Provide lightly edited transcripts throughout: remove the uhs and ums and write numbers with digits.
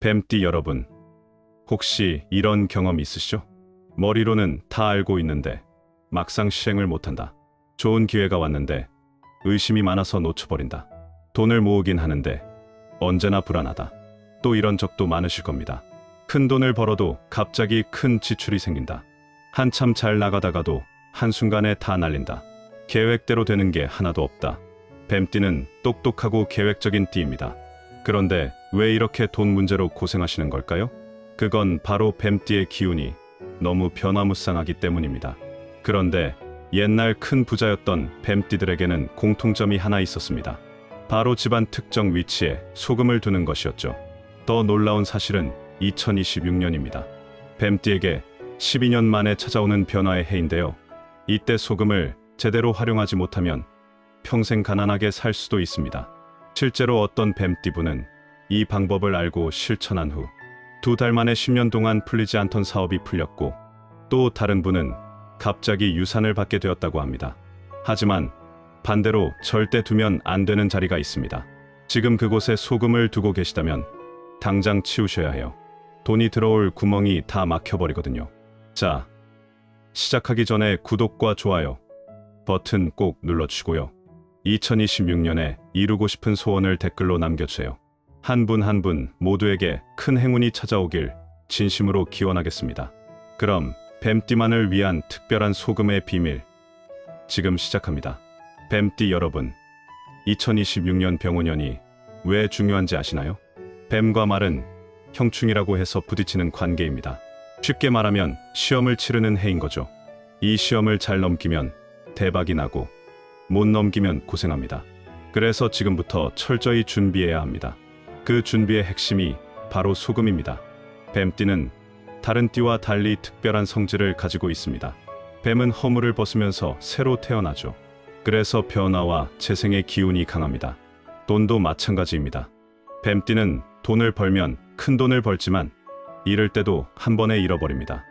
뱀띠 여러분, 혹시 이런 경험 있으시죠? 머리로는 다 알고 있는데 막상 실행을 못한다. 좋은 기회가 왔는데 의심이 많아서 놓쳐버린다. 돈을 모으긴 하는데 언제나 불안하다. 또 이런 적도 많으실 겁니다. 큰 돈을 벌어도 갑자기 큰 지출이 생긴다. 한참 잘 나가다가도 한순간에 다 날린다. 계획대로 되는 게 하나도 없다. 뱀띠는 똑똑하고 계획적인 띠입니다. 그런데 왜 이렇게 돈 문제로 고생하시는 걸까요? 그건 바로 뱀띠의 기운이 너무 변화무쌍하기 때문입니다. 그런데 옛날 큰 부자였던 뱀띠들에게는 공통점이 하나 있었습니다. 바로 집안 특정 위치에 소금을 두는 것이었죠. 더 놀라운 사실은 2026년입니다. 뱀띠에게 12년 만에 찾아오는 변화의 해인데요. 이때 소금을 제대로 활용하지 못하면 평생 가난하게 살 수도 있습니다. 실제로 어떤 뱀띠분은 이 방법을 알고 실천한 후 2달 만에 10년 동안 풀리지 않던 사업이 풀렸고, 또 다른 분은 갑자기 유산을 받게 되었다고 합니다. 하지만 반대로 절대 두면 안 되는 자리가 있습니다. 지금 그곳에 소금을 두고 계시다면 당장 치우셔야 해요. 돈이 들어올 구멍이 다 막혀버리거든요. 자, 시작하기 전에 구독과 좋아요 버튼 꼭 눌러주시고요. 2026년에 이루고 싶은 소원을 댓글로 남겨주세요. 한 분 한 분 모두에게 큰 행운이 찾아오길 진심으로 기원하겠습니다. 그럼 뱀띠만을 위한 특별한 소금의 비밀 지금 시작합니다. 뱀띠 여러분, 2026년 병오년이 왜 중요한지 아시나요? 뱀과 말은 형충이라고 해서 부딪히는 관계입니다. 쉽게 말하면 시험을 치르는 해인 거죠. 이 시험을 잘 넘기면 대박이 나고 못 넘기면 고생합니다. 그래서 지금부터 철저히 준비해야 합니다. 그 준비의 핵심이 바로 소금입니다. 뱀띠는 다른 띠와 달리 특별한 성질을 가지고 있습니다. 뱀은 허물을 벗으면서 새로 태어나죠. 그래서 변화와 재생의 기운이 강합니다. 돈도 마찬가지입니다. 뱀띠는 돈을 벌면 큰 돈을 벌지만 잃을 때도 한 번에 잃어버립니다.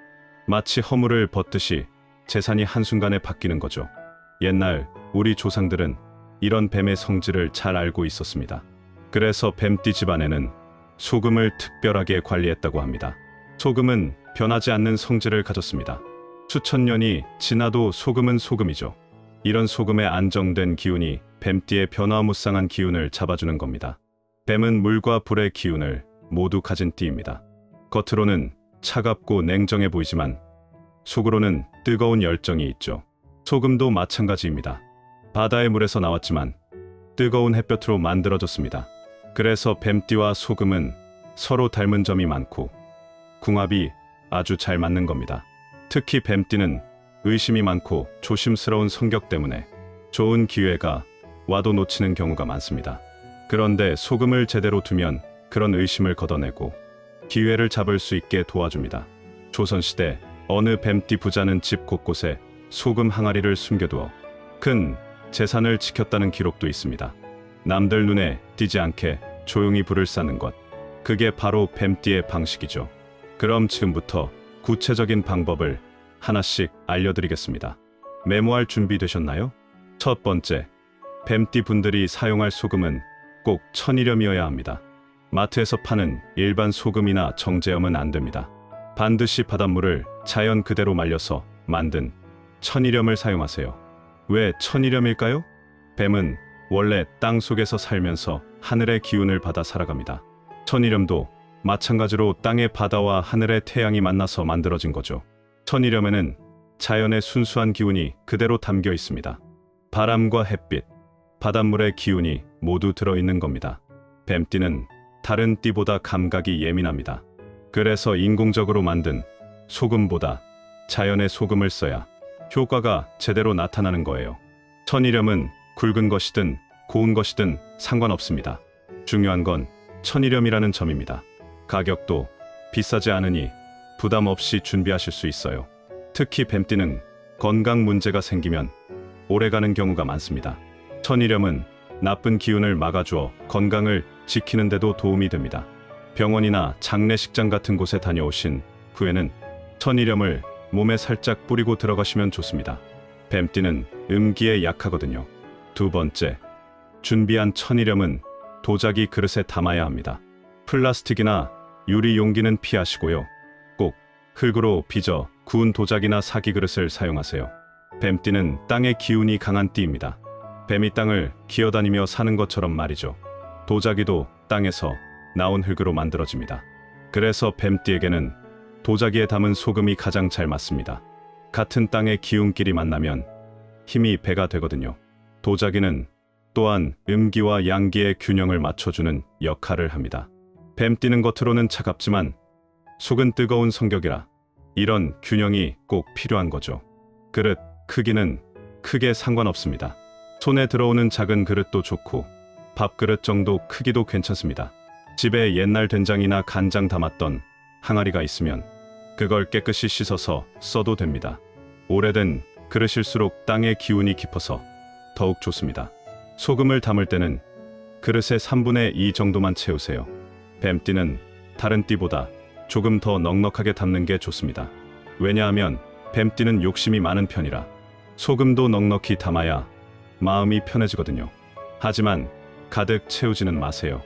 마치 허물을 벗듯이 재산이 한순간에 바뀌는 거죠. 옛날 우리 조상들은 이런 뱀의 성질을 잘 알고 있었습니다. 그래서 뱀띠 집안에는 소금을 특별하게 관리했다고 합니다. 소금은 변하지 않는 성질을 가졌습니다. 수천 년이 지나도 소금은 소금이죠. 이런 소금의 안정된 기운이 뱀띠의 변화무쌍한 기운을 잡아주는 겁니다. 뱀은 물과 불의 기운을 모두 가진 띠입니다. 겉으로는 차갑고 냉정해 보이지만 속으로는 뜨거운 열정이 있죠. 소금도 마찬가지입니다. 바다의 물에서 나왔지만 뜨거운 햇볕으로 만들어졌습니다. 그래서 뱀띠와 소금은 서로 닮은 점이 많고 궁합이 아주 잘 맞는 겁니다. 특히 뱀띠는 의심이 많고 조심스러운 성격 때문에 좋은 기회가 와도 놓치는 경우가 많습니다. 그런데 소금을 제대로 두면 그런 의심을 걷어내고 기회를 잡을 수 있게 도와줍니다. 조선시대 어느 뱀띠 부자는 집 곳곳에 소금 항아리를 숨겨두어 큰 재산을 지켰다는 기록도 있습니다. 남들 눈에 띄지 않게 조용히 불을 쌓는 것, 그게 바로 뱀띠의 방식이죠. 그럼 지금부터 구체적인 방법을 하나씩 알려드리겠습니다. 메모할 준비 되셨나요? 첫 번째, 뱀띠 분들이 사용할 소금은 꼭 천일염이어야 합니다. 마트에서 파는 일반 소금이나 정제염은 안 됩니다. 반드시 바닷물을 자연 그대로 말려서 만든 천일염을 사용하세요. 왜 천일염일까요? 뱀은 원래 땅 속에서 살면서 하늘의 기운을 받아 살아갑니다. 천일염도 마찬가지로 땅의 바다와 하늘의 태양이 만나서 만들어진 거죠. 천일염에는 자연의 순수한 기운이 그대로 담겨 있습니다. 바람과 햇빛, 바닷물의 기운이 모두 들어있는 겁니다. 뱀띠는 다른 띠보다 감각이 예민합니다. 그래서 인공적으로 만든 소금보다 자연의 소금을 써야 효과가 제대로 나타나는 거예요. 천일염은 굵은 것이든 고운 것이든 상관없습니다. 중요한 건 천일염이라는 점입니다. 가격도 비싸지 않으니 부담 없이 준비하실 수 있어요. 특히 뱀띠는 건강 문제가 생기면 오래가는 경우가 많습니다. 천일염은 나쁜 기운을 막아주어 건강을 지키는 데도 도움이 됩니다. 병원이나 장례식장 같은 곳에 다녀오신 후에는 천일염을 몸에 살짝 뿌리고 들어가시면 좋습니다. 뱀띠는 음기에 약하거든요. 두 번째, 준비한 천일염은 도자기 그릇에 담아야 합니다. 플라스틱이나 유리 용기는 피하시고요. 꼭 흙으로 빚어 구운 도자기나 사기 그릇을 사용하세요. 뱀띠는 땅의 기운이 강한 띠입니다. 뱀이 땅을 기어다니며 사는 것처럼 말이죠. 도자기도 땅에서 나온 흙으로 만들어집니다. 그래서 뱀띠에게는 도자기에 담은 소금이 가장 잘 맞습니다. 같은 땅의 기운끼리 만나면 힘이 배가 되거든요. 도자기는 또한 음기와 양기의 균형을 맞춰주는 역할을 합니다. 뱀띠는 겉으로는 차갑지만 속은 뜨거운 성격이라 이런 균형이 꼭 필요한 거죠. 그릇 크기는 크게 상관없습니다. 손에 들어오는 작은 그릇도 좋고 밥그릇 정도 크기도 괜찮습니다. 집에 옛날 된장이나 간장 담았던 항아리가 있으면 그걸 깨끗이 씻어서 써도 됩니다. 오래된 그릇일수록 땅의 기운이 깊어서 더욱 좋습니다. 소금을 담을 때는 그릇의 3분의 2 정도만 채우세요. 뱀띠는 다른 띠보다 조금 더 넉넉하게 담는 게 좋습니다. 왜냐하면 뱀띠는 욕심이 많은 편이라 소금도 넉넉히 담아야 마음이 편해지거든요. 하지만 가득 채우지는 마세요.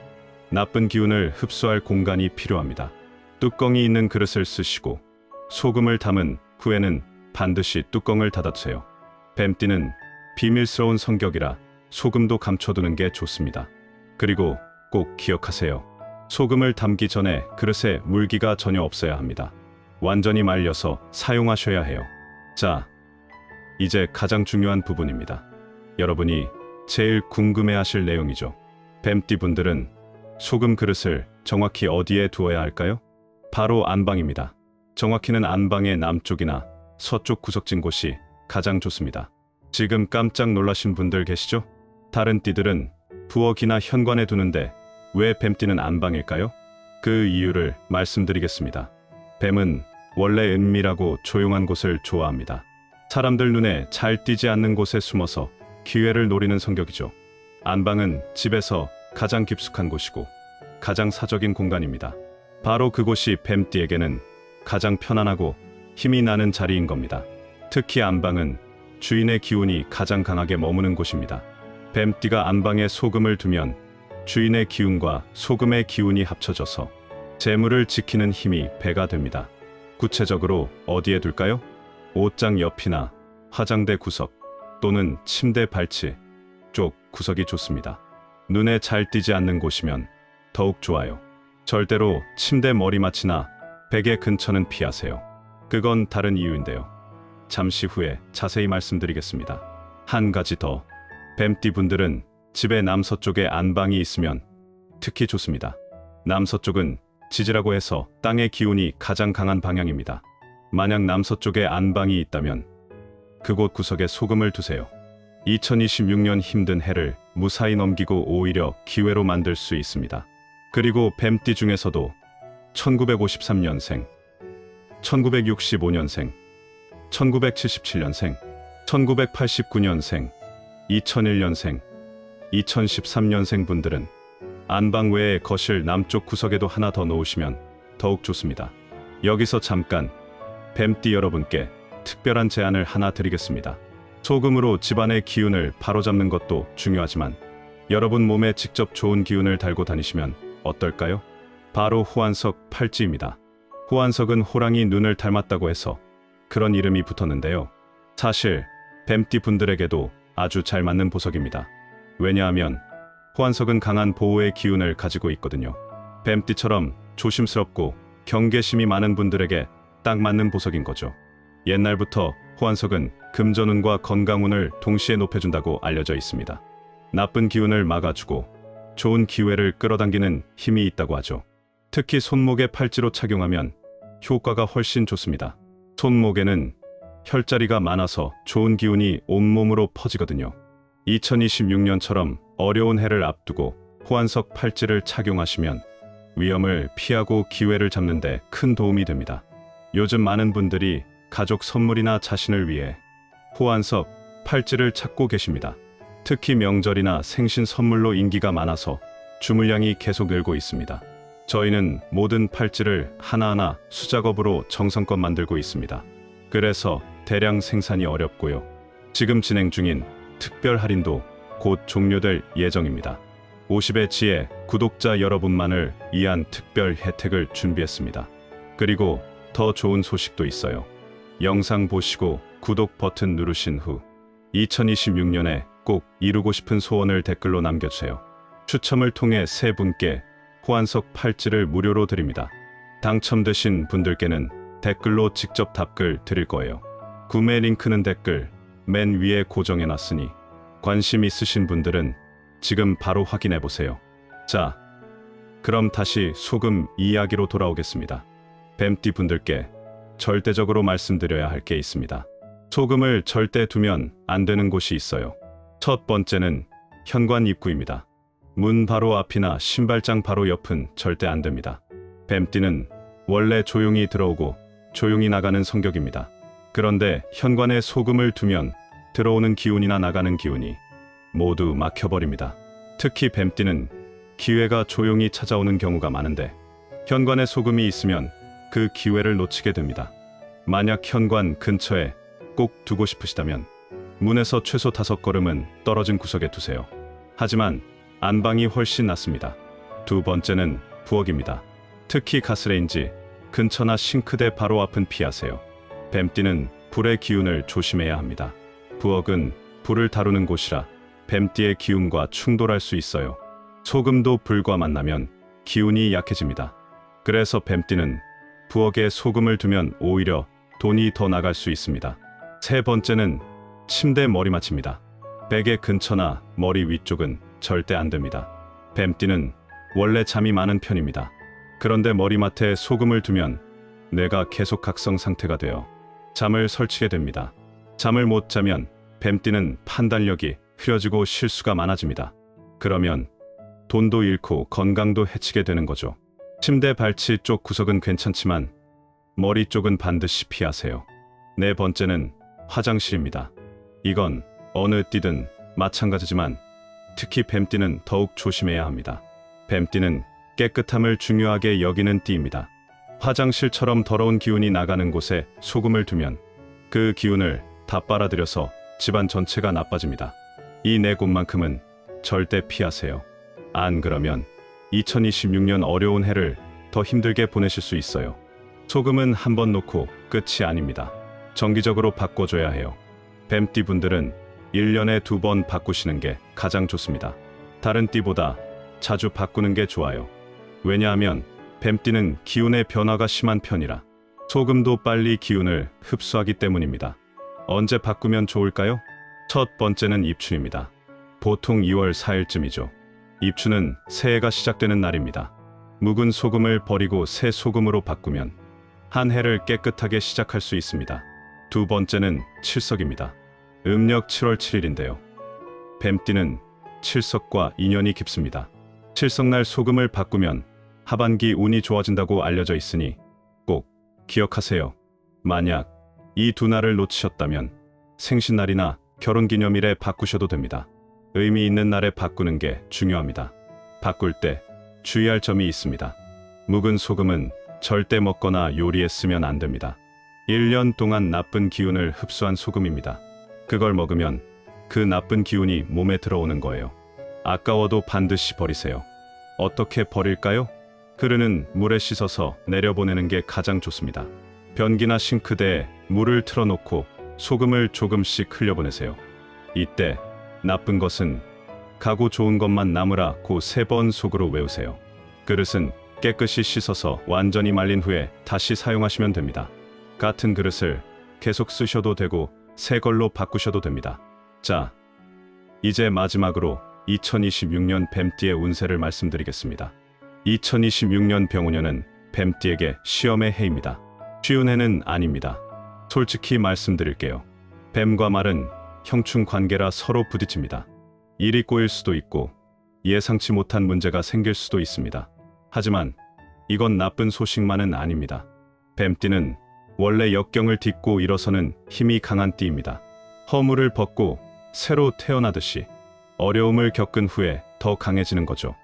나쁜 기운을 흡수할 공간이 필요합니다. 뚜껑이 있는 그릇을 쓰시고 소금을 담은 후에는 반드시 뚜껑을 닫아주세요. 뱀띠는 비밀스러운 성격이라 소금도 감춰두는 게 좋습니다. 그리고 꼭 기억하세요. 소금을 담기 전에 그릇에 물기가 전혀 없어야 합니다. 완전히 말려서 사용하셔야 해요. 자, 이제 가장 중요한 부분입니다. 여러분이 제일 궁금해하실 내용이죠. 뱀띠 분들은 소금 그릇을 정확히 어디에 두어야 할까요? 바로 안방입니다. 정확히는 안방의 남쪽이나 서쪽 구석진 곳이 가장 좋습니다. 지금 깜짝 놀라신 분들 계시죠? 다른 띠들은 부엌이나 현관에 두는데 왜 뱀띠는 안방일까요? 그 이유를 말씀드리겠습니다. 뱀은 원래 은밀하고 조용한 곳을 좋아합니다. 사람들 눈에 잘 띄지 않는 곳에 숨어서 기회를 노리는 성격이죠. 안방은 집에서 가장 깊숙한 곳이고 가장 사적인 공간입니다. 바로 그곳이 뱀띠에게는 가장 편안하고 힘이 나는 자리인 겁니다. 특히 안방은 주인의 기운이 가장 강하게 머무는 곳입니다. 뱀띠가 안방에 소금을 두면 주인의 기운과 소금의 기운이 합쳐져서 재물을 지키는 힘이 배가 됩니다. 구체적으로 어디에 둘까요? 옷장 옆이나 화장대 구석 또는 침대 발치 쪽 구석이 좋습니다. 눈에 잘 띄지 않는 곳이면 더욱 좋아요. 절대로 침대 머리맡이나 베개 근처는 피하세요. 그건 다른 이유인데요. 잠시 후에 자세히 말씀드리겠습니다. 한 가지 더. 뱀띠 분들은 집의 남서쪽에 안방이 있으면 특히 좋습니다. 남서쪽은 지지라고 해서 땅의 기운이 가장 강한 방향입니다. 만약 남서쪽에 안방이 있다면 그곳 구석에 소금을 두세요. 2026년 힘든 해를 무사히 넘기고 오히려 기회로 만들 수 있습니다. 그리고 뱀띠 중에서도 1953년생, 1965년생, 1977년생, 1989년생, 2001년생, 2013년생 분들은 안방 외에 거실 남쪽 구석에도 하나 더 놓으시면 더욱 좋습니다. 여기서 잠깐 뱀띠 여러분께 특별한 제안을 하나 드리겠습니다. 소금으로 집안의 기운을 바로잡는 것도 중요하지만 여러분 몸에 직접 좋은 기운을 달고 다니시면 어떨까요? 바로 호환석 팔찌입니다. 호환석은 호랑이 눈을 닮았다고 해서 그런 이름이 붙었는데요. 사실 뱀띠 분들에게도 아주 잘 맞는 보석입니다. 왜냐하면 호환석은 강한 보호의 기운을 가지고 있거든요. 뱀띠처럼 조심스럽고 경계심이 많은 분들에게 딱 맞는 보석인 거죠. 옛날부터 호환석은 금전운과 건강운을 동시에 높여준다고 알려져 있습니다. 나쁜 기운을 막아주고 좋은 기회를 끌어당기는 힘이 있다고 하죠. 특히 손목에 팔찌로 착용하면 효과가 훨씬 좋습니다. 손목에는 혈자리가 많아서 좋은 기운이 온몸으로 퍼지거든요. 2026년처럼 어려운 해를 앞두고 호환석 팔찌를 착용하시면 위험을 피하고 기회를 잡는 데 큰 도움이 됩니다. 요즘 많은 분들이 가족 선물이나 자신을 위해 호환석 팔찌를 찾고 계십니다. 특히 명절이나 생신 선물로 인기가 많아서 주물량이 계속 늘고 있습니다. 저희는 모든 팔찌를 하나하나 수작업으로 정성껏 만들고 있습니다. 그래서 대량 생산이 어렵고요. 지금 진행 중인 특별 할인도 곧 종료될 예정입니다. 50의 지혜 구독자 여러분만을 위한 특별 혜택을 준비했습니다. 그리고 더 좋은 소식도 있어요. 영상 보시고 구독 버튼 누르신 후 2026년에 꼭 이루고 싶은 소원을 댓글로 남겨주세요. 추첨을 통해 3분께 호환석 팔찌를 무료로 드립니다. 당첨되신 분들께는 댓글로 직접 답글 드릴 거예요. 구매 링크는 댓글 맨 위에 고정해놨으니 관심 있으신 분들은 지금 바로 확인해보세요. 자, 그럼 다시 소금 이야기로 돌아오겠습니다. 뱀띠 분들께 절대적으로 말씀드려야 할 게 있습니다. 소금을 절대 두면 안 되는 곳이 있어요. 첫 번째는 현관 입구입니다. 문 바로 앞이나 신발장 바로 옆은 절대 안 됩니다. 뱀띠는 원래 조용히 들어오고 조용히 나가는 성격입니다. 그런데 현관에 소금을 두면 들어오는 기운이나 나가는 기운이 모두 막혀버립니다. 특히 뱀띠는 기회가 조용히 찾아오는 경우가 많은데 현관에 소금이 있으면 그 기회를 놓치게 됩니다. 만약 현관 근처에 꼭 두고 싶으시다면 문에서 최소 5걸음은 떨어진 구석에 두세요. 하지만 안방이 훨씬 낫습니다. 두 번째는 부엌입니다. 특히 가스레인지 근처나 싱크대 바로 앞은 피하세요. 뱀띠는 불의 기운을 조심해야 합니다. 부엌은 불을 다루는 곳이라 뱀띠의 기운과 충돌할 수 있어요. 소금도 불과 만나면 기운이 약해집니다. 그래서 뱀띠는 부엌에 소금을 두면 오히려 돈이 더 나갈 수 있습니다. 세 번째는 침대 머리맡입니다. 베개 근처나 머리 위쪽은 절대 안 됩니다. 뱀띠는 원래 잠이 많은 편입니다. 그런데 머리맡에 소금을 두면 뇌가 계속 각성 상태가 되어 잠을 설치게 됩니다. 잠을 못 자면 뱀띠는 판단력이 흐려지고 실수가 많아집니다. 그러면 돈도 잃고 건강도 해치게 되는 거죠. 침대 발치 쪽 구석은 괜찮지만 머리 쪽은 반드시 피하세요. 네 번째는 화장실입니다. 이건 어느 띠든 마찬가지지만 특히 뱀띠는 더욱 조심해야 합니다. 뱀띠는 깨끗함을 중요하게 여기는 띠입니다. 화장실처럼 더러운 기운이 나가는 곳에 소금을 두면 그 기운을 다 빨아들여서 집안 전체가 나빠집니다. 이 네 곳만큼은 절대 피하세요. 안 그러면 2026년 어려운 해를 더 힘들게 보내실 수 있어요. 소금은 한 번 놓고 끝이 아닙니다. 정기적으로 바꿔줘야 해요. 뱀띠 분들은 1년에 2번 바꾸시는 게 가장 좋습니다. 다른 띠보다 자주 바꾸는 게 좋아요. 왜냐하면 뱀띠는 기운의 변화가 심한 편이라 소금도 빨리 기운을 흡수하기 때문입니다. 언제 바꾸면 좋을까요? 첫 번째는 입추입니다. 보통 2월 4일쯤이죠. 입추는 새해가 시작되는 날입니다. 묵은 소금을 버리고 새 소금으로 바꾸면 한 해를 깨끗하게 시작할 수 있습니다. 두 번째는 칠석입니다. 음력 7월 7일인데요. 뱀띠는 칠석과 인연이 깊습니다. 칠석날 소금을 바꾸면 하반기 운이 좋아진다고 알려져 있으니 꼭 기억하세요. 만약 이 두 날을 놓치셨다면 생신날이나 결혼기념일에 바꾸셔도 됩니다. 의미 있는 날에 바꾸는 게 중요합니다. 바꿀 때 주의할 점이 있습니다. 묵은 소금은 절대 먹거나 요리에 쓰면 안 됩니다. 1년 동안 나쁜 기운을 흡수한 소금입니다. 그걸 먹으면 그 나쁜 기운이 몸에 들어오는 거예요. 아까워도 반드시 버리세요. 어떻게 버릴까요? 흐르는 물에 씻어서 내려보내는 게 가장 좋습니다. 변기나 싱크대에 물을 틀어놓고 소금을 조금씩 흘려보내세요. 이때 나쁜 것은 가고 좋은 것만 남으라고 3번 속으로 외우세요. 그릇은 깨끗이 씻어서 완전히 말린 후에 다시 사용하시면 됩니다. 같은 그릇을 계속 쓰셔도 되고 새 걸로 바꾸셔도 됩니다. 자, 이제 마지막으로 2026년 뱀띠의 운세를 말씀드리겠습니다. 2026년 병우년은 뱀띠에게 시험의 해입니다. 쉬운 해는 아닙니다. 솔직히 말씀드릴게요. 뱀과 말은 형충 관계라 서로 부딪힙니다. 일이 꼬일 수도 있고 예상치 못한 문제가 생길 수도 있습니다. 하지만 이건 나쁜 소식만은 아닙니다. 뱀띠는 원래 역경을 딛고 일어서는 힘이 강한 띠입니다. 허물을 벗고 새로 태어나듯이 어려움을 겪은 후에 더 강해지는 거죠.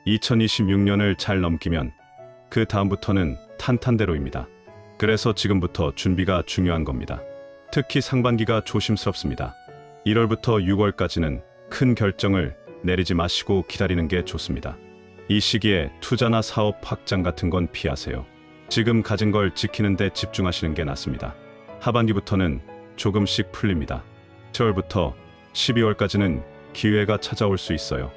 2026년을 잘 넘기면 그 다음부터는 탄탄대로입니다. 그래서 지금부터 준비가 중요한 겁니다. 특히 상반기가 조심스럽습니다. 1월부터 6월까지는 큰 결정을 내리지 마시고 기다리는 게 좋습니다. 이 시기에 투자나 사업 확장 같은 건 피하세요. 지금 가진 걸 지키는 데 집중하시는 게 낫습니다. 하반기부터는 조금씩 풀립니다. 10월부터 12월까지는 기회가 찾아올 수 있어요.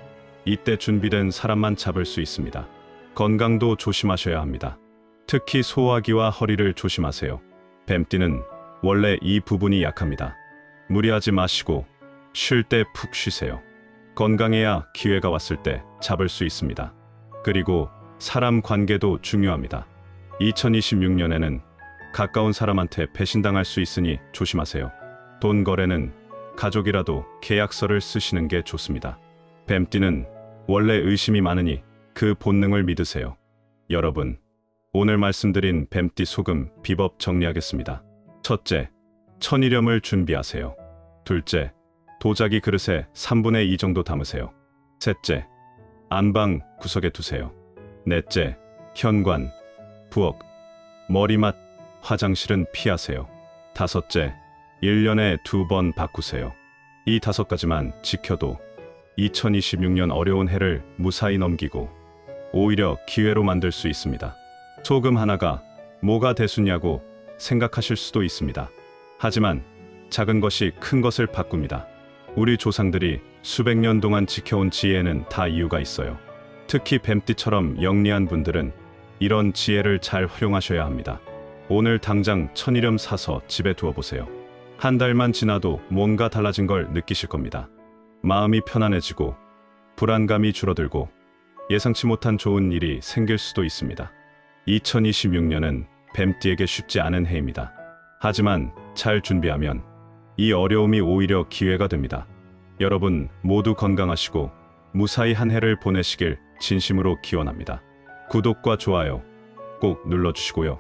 이때 준비된 사람만 잡을 수 있습니다. 건강도 조심하셔야 합니다. 특히 소화기와 허리를 조심하세요. 뱀띠는 원래 이 부분이 약합니다. 무리하지 마시고 쉴 때 푹 쉬세요. 건강해야 기회가 왔을 때 잡을 수 있습니다. 그리고 사람 관계도 중요합니다. 2026년에는 가까운 사람한테 배신당할 수 있으니 조심하세요. 돈 거래는 가족이라도 계약서를 쓰시는 게 좋습니다. 뱀띠는 원래 의심이 많으니 그 본능을 믿으세요. 여러분, 오늘 말씀드린 뱀띠 소금 비법 정리하겠습니다. 첫째, 천일염을 준비하세요. 둘째, 도자기 그릇에 3분의 2 정도 담으세요. 셋째, 안방 구석에 두세요. 넷째, 현관, 부엌, 머리맡, 화장실은 피하세요. 다섯째, 1년에 2번 바꾸세요. 이 5가지만 지켜도 2026년 어려운 해를 무사히 넘기고 오히려 기회로 만들 수 있습니다. 소금 하나가 뭐가 대수냐고 생각하실 수도 있습니다. 하지만 작은 것이 큰 것을 바꿉니다. 우리 조상들이 수백 년 동안 지켜온 지혜에는 다 이유가 있어요. 특히 뱀띠처럼 영리한 분들은 이런 지혜를 잘 활용하셔야 합니다. 오늘 당장 천일염 사서 집에 두어보세요. 한 달만 지나도 뭔가 달라진 걸 느끼실 겁니다. 마음이 편안해지고 불안감이 줄어들고 예상치 못한 좋은 일이 생길 수도 있습니다. 2026년은 뱀띠에게 쉽지 않은 해입니다. 하지만 잘 준비하면 이 어려움이 오히려 기회가 됩니다. 여러분 모두 건강하시고 무사히 한 해를 보내시길 진심으로 기원합니다. 구독과 좋아요 꼭 눌러주시고요.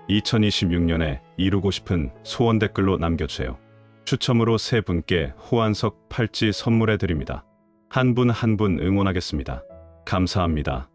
2026년에 이루고 싶은 소원 댓글로 남겨주세요. 추첨으로 3분께 호환석 팔찌 선물해 드립니다. 한 분 한 분 응원하겠습니다. 감사합니다.